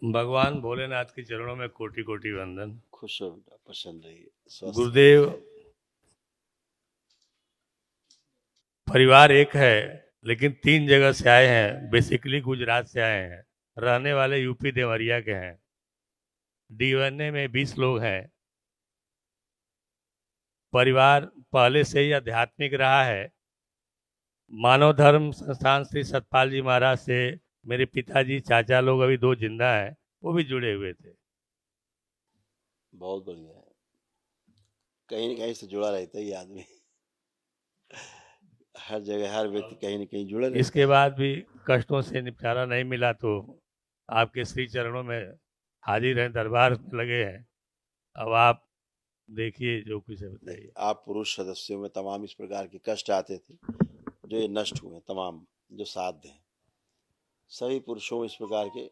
भगवान भोलेनाथ के चरणों में कोटि कोटि वंदन। खुश हो बेटा, प्रसन्न रहिए, स्वस्थ गुरुदेव, परिवार एक है लेकिन 3 जगह से आए हैं। बेसिकली गुजरात से आए हैं, रहने वाले यूपी देवरिया के हैं। डीएनए में 20 लोग हैं। परिवार पहले से ही आध्यात्मिक रहा है। मानव धर्म संस्थान श्री सतपाल जी महाराज से मेरे पिताजी, चाचा लोग अभी 2 जिंदा हैं, वो भी जुड़े हुए थे। बहुत बढ़िया है। कहीं न कहीं से जुड़ा रहता है ये आदमी। हर जगह हर व्यक्ति कहीं न कहीं जुड़ा रहता इसके है। बाद भी कष्टों से निपटारा नहीं मिला तो आपके श्री चरणों में हाजिर हैं, दरबार में लगे हैं। अब आप देखिए जो कुछ है बताइए। आप पुरुष सदस्यों में तमाम इस प्रकार के कष्ट आते थे जो ये नष्ट हुए, तमाम जो साध्य हैं। सभी पुरुषों में इस प्रकार के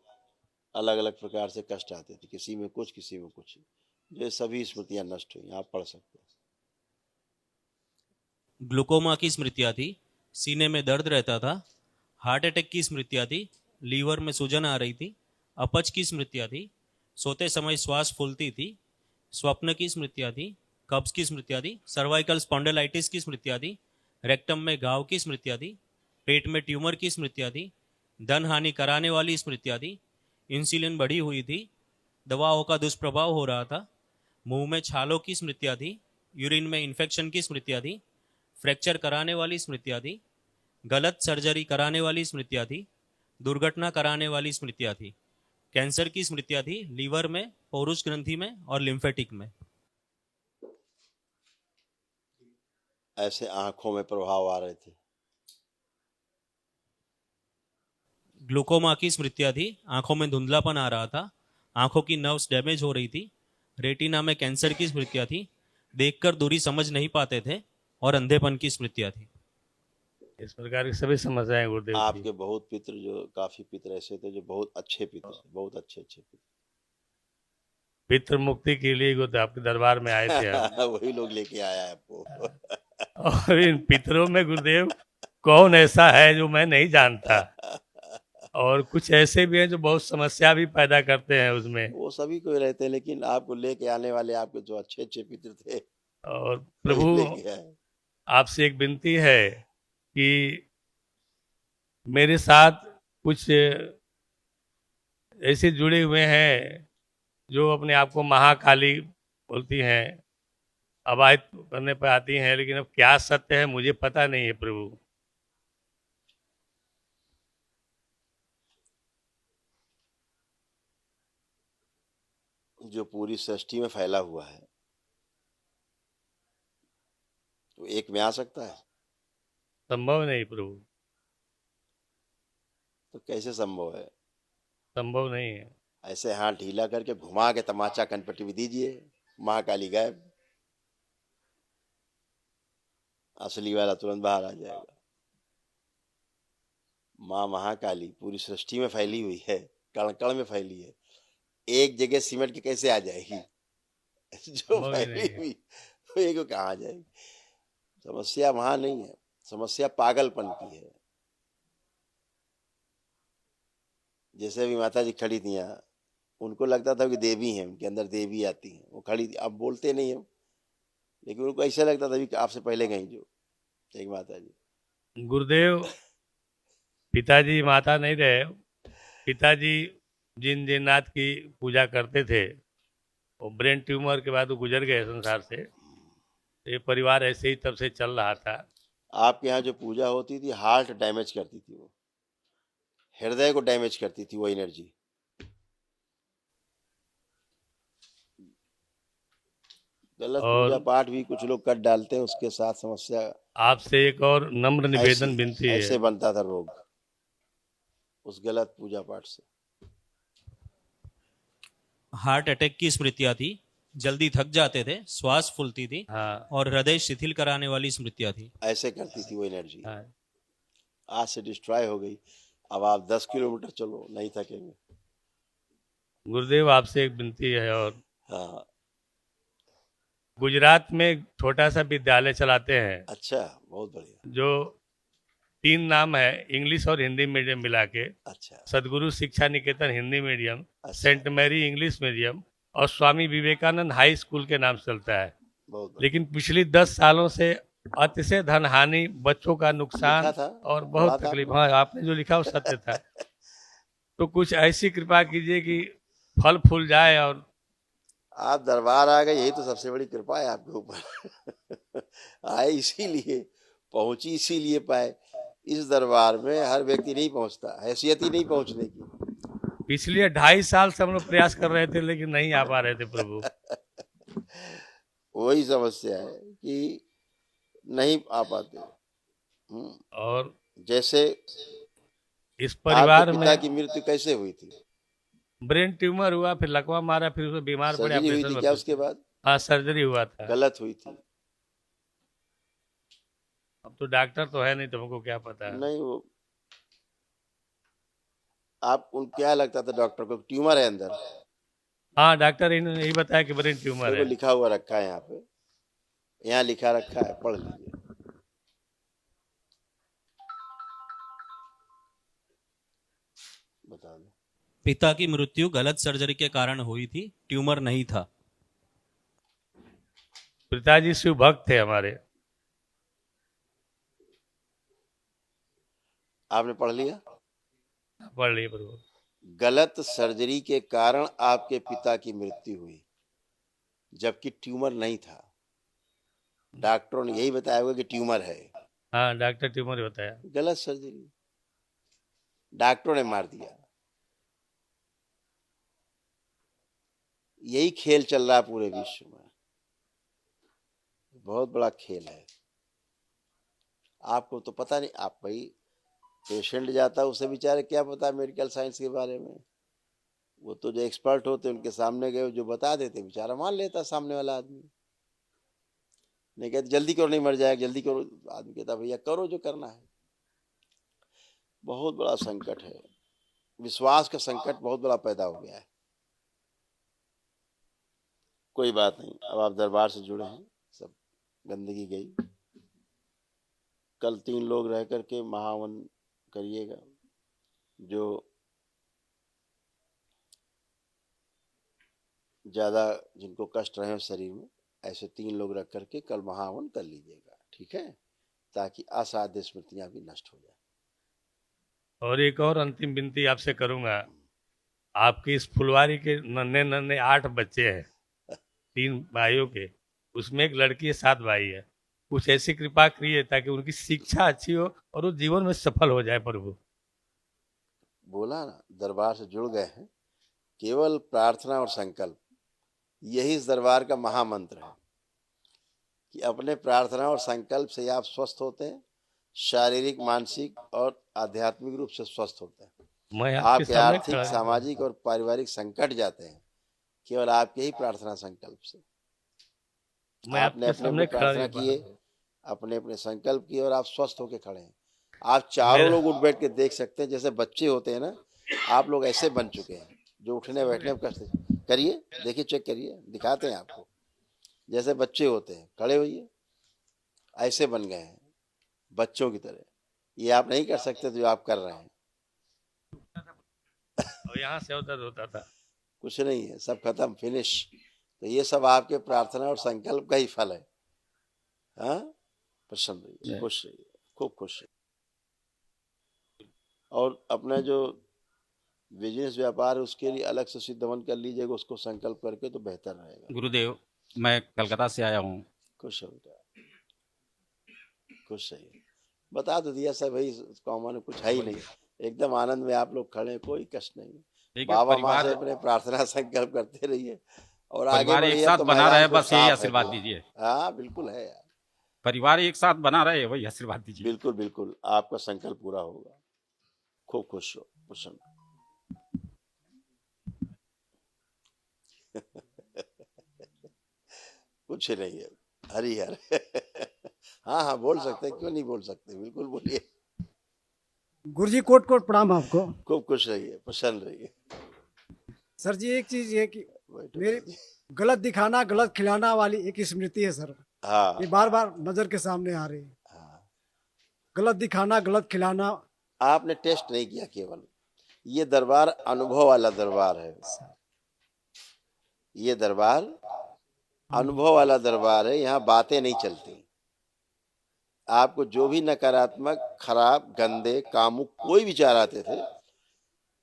अलग अलग प्रकार से कष्ट आते थे, किसी में कुछ किसी में कुछ, जो ये सभी स्मृतियां नष्ट हुई। आप पढ़ सकते हैं। ग्लूकोमा की स्मृतियाँ थी, सीने में दर्द रहता था, हार्ट अटैक की स्मृतियाँ थी, लीवर में सूजन आ रही थी, अपच की स्मृतियाँ थी, सोते समय श्वास फूलती थी, स्वप्न की स्मृतियाँ थी, कब्ज की स्मृतियाँ थी, सर्वाइकल स्पॉन्डिलाइटिस की स्मृतियाँ थी, रेक्टम में घाव की स्मृतियाँ थी, पेट में ट्यूमर की स्मृतियाँ थी, धन हानि कराने वाली स्मृतियाँ थी, इंसुलिन बढ़ी हुई थी, दवाओं का दुष्प्रभाव हो रहा था, मुंह में छालों की स्मृतियाँ थी, यूरिन में इन्फेक्शन की स्मृतियाँ थी, फ्रैक्चर कराने वाली स्मृतियाँ थी, गलत सर्जरी कराने वाली स्मृतियाँ थी, दुर्घटना कराने वाली स्मृतियाँ थी, कैंसर की स्मृतियाँ थी, लीवर में, पौरुष ग्रंथि में और लिम्फेटिक में। ऐसे आंखों में प्रभाव आ रहे थे। ग्लूकोमा की स्मृतियाँ थी, आंखों में धुंधलापन आ रहा था, आंखों की नर्व्स डैमेज हो रही थी, रेटिना में कैंसर की स्मृतियाँ थी, देखकर दूरी समझ नहीं पाते थे और अंधेपन की स्मृतियाँ थी। इस प्रकार की सभी समस्याएं गुरुदेव थी। आपके बहुत पितृ, जो काफी पितृ ऐसे थे जो बहुत अच्छे पितृ थे, बहुत अच्छे अच्छे पितृ मुक्ति के लिए गुरुदेव आपके दरबार में आए थे हम। पितृ। वही लोग लेके आया है आपको। और इन पितरों में गुरुदेव कौन ऐसा है जो मैं नहीं जानता, और कुछ ऐसे भी हैं जो बहुत समस्या भी पैदा करते हैं उसमें। वो सभी को ही रहते हैं, लेकिन आपको लेके आने वाले आपके जो अच्छे अच्छे पितृ थे और वही प्रभु, लेके आए। आपसे एक विनती है कि मेरे साथ कुछ ऐसे जुड़े हुए हैं जो अपने आप को महाकाली बोलती हैं, अवाहित करने पर आती हैं, लेकिन अब क्या सत्य है मुझे पता नहीं है प्रभु। जो पूरी सृष्टि में फैला हुआ है, तो एक में आ सकता है? संभव नहीं प्रभु, तो कैसे संभव है? संभव नहीं है। ऐसे हाथ ढीला करके घुमा के तमाचा कनपट्टी भी दीजिए, महाकाली गायब, असली वाला तुरंत बाहर आ जाएगा। माँ महाकाली पूरी सृष्टि में फैली हुई है, कण कण में फैली है, एक जगह सिमट के कैसे आ जाएगी? जो संभव ही फैली नहीं है। हुई वो एक कहाँ आ जाएगी? समस्या वहां नहीं है, समस्या पागलपन की है। जैसे भी माता जी खड़ी थी यहाँ, उनको लगता था कि देवी हैं, उनके अंदर देवी आती हैं, वो खड़ी थी। अब बोलते नहीं हम, लेकिन उनको ऐसा लगता था कि आपसे पहले गई जो एक माता जी। गुरुदेव, पिताजी माता नहीं रहे, पिताजी जिन जिन्नाथ की पूजा करते थे वो ब्रेन ट्यूमर के बाद वो गुजर गए संसार से। ये परिवार ऐसे ही तब से चल रहा था। आपके यहाँ जो पूजा होती थी, हार्ट डैमेज करती थी, वो हृदय को डैमेज करती थी वो एनर्जी। गलत पूजा और पाठ भी कुछ लोग कर डालते हैं, उसके साथ समस्या आपसे एक और नम्र निवेदन विनती है। ऐसे बनता था रोग उस गलत पूजा पाठ से। हार्ट अटैक की स्मृतियाँ थी, जल्दी थक जाते थे, श्वास फूलती थी, हाँ और हृदय शिथिल कराने वाली स्मृतियाँ थी। ऐसे करती थी वो एनर्जी। हाँ। आज से डिस्ट्रॉय हो गई। अब आप 10 किलोमीटर चलो, नहीं थकेंगे। गुरुदेव, आपसे एक विनती है और। हाँ। गुजरात में एक छोटा सा विद्यालय चलाते हैं अच्छा, बहुत बढ़िया। जो 3 नाम है इंग्लिश और हिंदी मीडियम मिला के। अच्छा सदगुरु शिक्षा निकेतन हिंदी मीडियम, अच्छा, सेंट मैरी इंग्लिश मीडियम और स्वामी विवेकानंद हाई स्कूल के नाम से चलता है। बहुत बढ़िया। लेकिन पिछली 10 सालों से अतिशय धन हानि, बच्चों का नुकसान लिखा था, और पढ़ा बहुत था तकलीफ। आपने? हाँ, आपने जो लिखा वो सत्य था। तो कुछ ऐसी कृपा कीजिए कि फल फूल जाए। और आप दरबार आ गए, यही तो सबसे बड़ी कृपा है आपके ऊपर। आए इसीलिए, पहुंची इसीलिए पाए। इस दरबार में हर व्यक्ति नहीं पहुंचता, हैसियत ही नहीं पहुंचने की। पिछले 2.5 साल से हम लोग प्रयास कर रहे थे, लेकिन नहीं आ पा रहे थे प्रभु। वही समस्या है कि नहीं आ पाते। और जैसे इस आपके परिवार पिता में की मृत्यु कैसे हुई थी? ब्रेन ट्यूमर हुआ, फिर लकवा मारा, फिर उसमें बीमार पड़े, सर्जरी हुई ऑपरेशन थी क्या उसके में। बाद? हाँ, सर्जरी हुआ था। गलत हुई थी? अब तो डॉक्टर तो है नहीं, तुमको क्या पता है। नहीं, वो आप उन क्या लगता था डॉक्टर को, ट्यूमर है अंदर? हाँ, डॉक्टर इन्होंने यही बताया कि ब्रेन ट्यूमर देखो है। लिखा हुआ रखा है यहाँ पे, यहाँ लिखा रखा है, पढ़ लीजिए। बता दो। पिता की मृत्यु गलत सर्जरी के कारण हुई थी, ट्यूमर नहीं था। पिताजी शिव भक्त थे हमारे। आपने पढ़ लिया? पढ़ लिए प्रभु। गलत सर्जरी के कारण आपके पिता की मृत्यु हुई, जबकि ट्यूमर नहीं था। डॉक्टरों ने यही बताया होगा कि ट्यूमर है। हाँ, डॉक्टर ट्यूमर ही बताया। गलत सर्जरी, डॉक्टरों ने मार दिया। यही खेल चल रहा है पूरे विश्व में, बहुत बड़ा खेल है। आपको तो पता नहीं, आप भाई पेशेंट जाता है उसे बेचारे क्या पता मेडिकल साइंस के बारे में। वो तो जो एक्सपर्ट होते उनके सामने गए, जो बता देते बेचारा मान लेता सामने वाला आदमी। नहीं कहते जल्दी करो, नहीं मर जाएगा, जल्दी करो। आदमी कहता भैया करो जो करना है। बहुत बड़ा संकट है, विश्वास का संकट बहुत बड़ा पैदा हो गया है। कोई बात नहीं, अब आप दरबार से जुड़े हैं, सब गंदगी गई। कल 3 लोग रह करके महावन करिएगा। जो ज्यादा जिनको कष्ट रहे हो शरीर में, ऐसे 3 लोग रख करके कल महावन कर लीजिएगा, ठीक है, ताकि असाध्य स्मृतियां भी नष्ट हो जाए। और एक और अंतिम विनती आपसे करूंगा। आपकी इस फुलवारी के नन्हे नन्हे 8 बच्चे हैं, 3 भाइयों के, उसमें एक लड़की है, 7 भाई है। कुछ ऐसी कृपा करिए ताकि उनकी शिक्षा अच्छी हो और वो जीवन में सफल हो जाए प्रभु। बोला ना, दरबार से जुड़ गए हैं, केवल प्रार्थना और संकल्प, यही इस दरबार का महामंत्र है कि अपने प्रार्थना और संकल्प से आप स्वस्थ होते हैं, शारीरिक, मानसिक और आध्यात्मिक रूप से स्वस्थ होते हैं। मैं आपके आपके सामने आर्थिक, खड़ा सामाजिक और पारिवारिक संकट जाते हैं केवल आपके ही प्रार्थना संकल्प से। मैं आपने आपके अपने सामने अपने खड़ा प्रार्थना नहीं किए, पा- अपने अपने संकल्प किए और आप स्वस्थ होकर खड़े हैं। आप चारों लोग उठ बैठ के देख सकते हैं, जैसे बच्चे होते हैं ना, आप लोग ऐसे बन चुके हैं जो उठने बैठने में कष्ट। करिए, देखिए, चेक करिए, दिखाते हैं आपको। जैसे बच्चे होते हैं, खड़े होइए, ऐसे बन गए हैं बच्चों की तरह। ये आप नहीं कर सकते जो आप कर रहे हैं। और यहाँ से उधर होता था। कुछ नहीं है, सब खत्म, फिनिश। तो ये सब आपके प्रार्थना और संकल्प का ही फल है। हाँ, प्रसन्न रहिए, खुश रहिए, खूब खुश रहिए। और अपना जो बिजनेस व्यापार है उसके लिए अलग से सिद्ध हवन कर लीजिएगा, उसको संकल्प करके, तो बेहतर रहेगा। गुरुदेव, मैं कलकत्ता से आया हूँ। खुश हो बेटा, खुश रहिए। बता तो दिया सब, भाई कॉमन कुछ है ही नहीं, एकदम आनंद में आप लोग खड़े हैं, कोई कष्ट नहीं। ठीक है, बाबा माँ से परिवार अपने प्रार्थना संकल्प करते रहिए और आगे परिवार एक बढ़िए। साथ तो बना मैदान रहे, तो बस यही साफ है आशीर्वाद पूरा। दीजिए। हाँ बिल्कुल है यार, परिवार एक साथ बना रहे, वही आशीर्वाद दीजिए। बिल्कुल बिल्कुल, आपका संकल्प पूरा होगा। खूब खुश हो, प्रसन्न। कुछ नहीं है, हरि हर। हाँ हाँ, बोल सकते हैं, क्यों नहीं बोल सकते, बिल्कुल बोलिए। गुरुजी कोट कोट प्रणाम आपको। खूब खुश रहिए, प्रसन्न रहिए। सर जी एक चीज ये कि बैठो मेरे जी। गलत दिखाना गलत खिलाना वाली एक स्मृति है सर, हाँ ये बार बार नजर के सामने आ रही है। हाँ, गलत दिखाना, गलत खिलाना। आपने टेस्ट नहीं किया केवल, ये दरबार अनुभव वाला दरबार है। ये दरबार अनुभव वाला दरबार है, यहाँ बातें नहीं चलती। आपको जो भी नकारात्मक, खराब, गंदे, कामुक कोई विचार आते थे,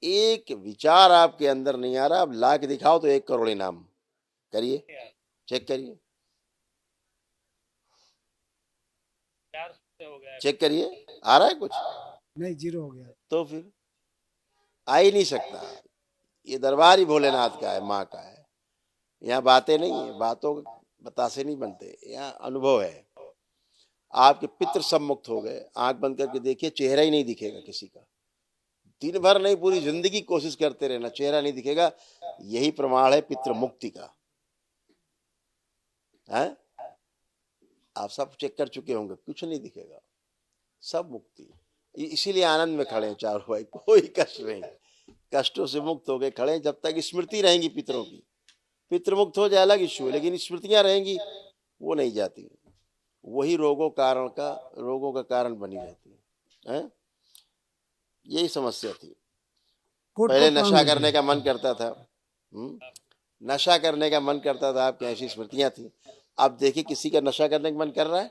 एक विचार आपके अंदर नहीं आ रहा। आप ला के दिखाओ तो 1 करोड़ इनाम। करिए, चेक करिए, चेक करिए, आ रहा है कुछ? नहीं, जीरो हो गया। तो फिर आ ही नहीं सकता। ये दरबार ही भोलेनाथ का है, माँ का है। यहाँ बातें नहीं है, बातों बतासे नहीं बनते, यहाँ अनुभव है। आपके पितृ सब मुक्त हो गए। आंख बंद करके देखिए, चेहरा ही नहीं दिखेगा किसी का। दिन भर नहीं, पूरी जिंदगी कोशिश करते रहना, चेहरा नहीं दिखेगा। यही प्रमाण है पितृ मुक्ति का। है, आप सब चेक कर चुके होंगे, कुछ नहीं दिखेगा, सब मुक्ति। इसीलिए आनंद में खड़े हैं चारों भाई, कोई कष्ट नहीं, कष्टों से मुक्त हो गए खड़े हैं। जब तक स्मृति रहेंगी पितरों की, पितृ मुक्त हो जाए अलग इश्यू है, लेकिन स्मृतियां रहेंगी वो नहीं जाती। वही रोगों का कारण बनी रहती है। यही समस्या थी। कोट पहले कोट नशा प्रणाम करने का मन करता था, नशा करने का मन करता था, आपकी ऐसी स्मृतियां थी। अब देखिए, किसी का नशा करने का मन कर रहा है?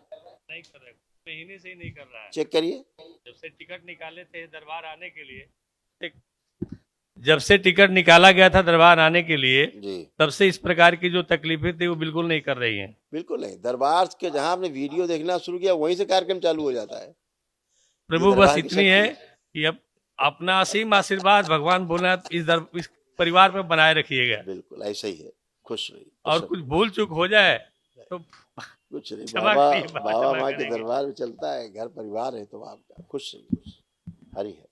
नहीं कर रहे, महीने से ही नहीं कर रहा है। चेक करिए। जब से टिकट निकाले थे दरबार आने के लिए, जब से टिकट निकाला गया था दरबार आने के लिए, जी, तब से इस प्रकार की जो तकलीफें थी वो बिल्कुल नहीं कर रही हैं। बिल्कुल नहीं। दरबार के जहां आपने वीडियो देखना शुरू किया, वहीं से कार्यक्रम चालू हो जाता है। प्रभु दरबार बस की इतनी है शक्ति कि अब अपना असीम आशीर्वाद भगवान भोलेनाथ इस परिवार पर बनाए रखिएगा। बिल्कुल ऐसा ही है। खुश रहिए, और कुछ भूल चूक हो जाए तो कुछ नहीं। क्षमा बाबा करिए, बाबा बाबा क्षमा माँ के करेंगे। दरबार में चलता है, घर परिवार है तो आपका। खुश रहिए, हरि है।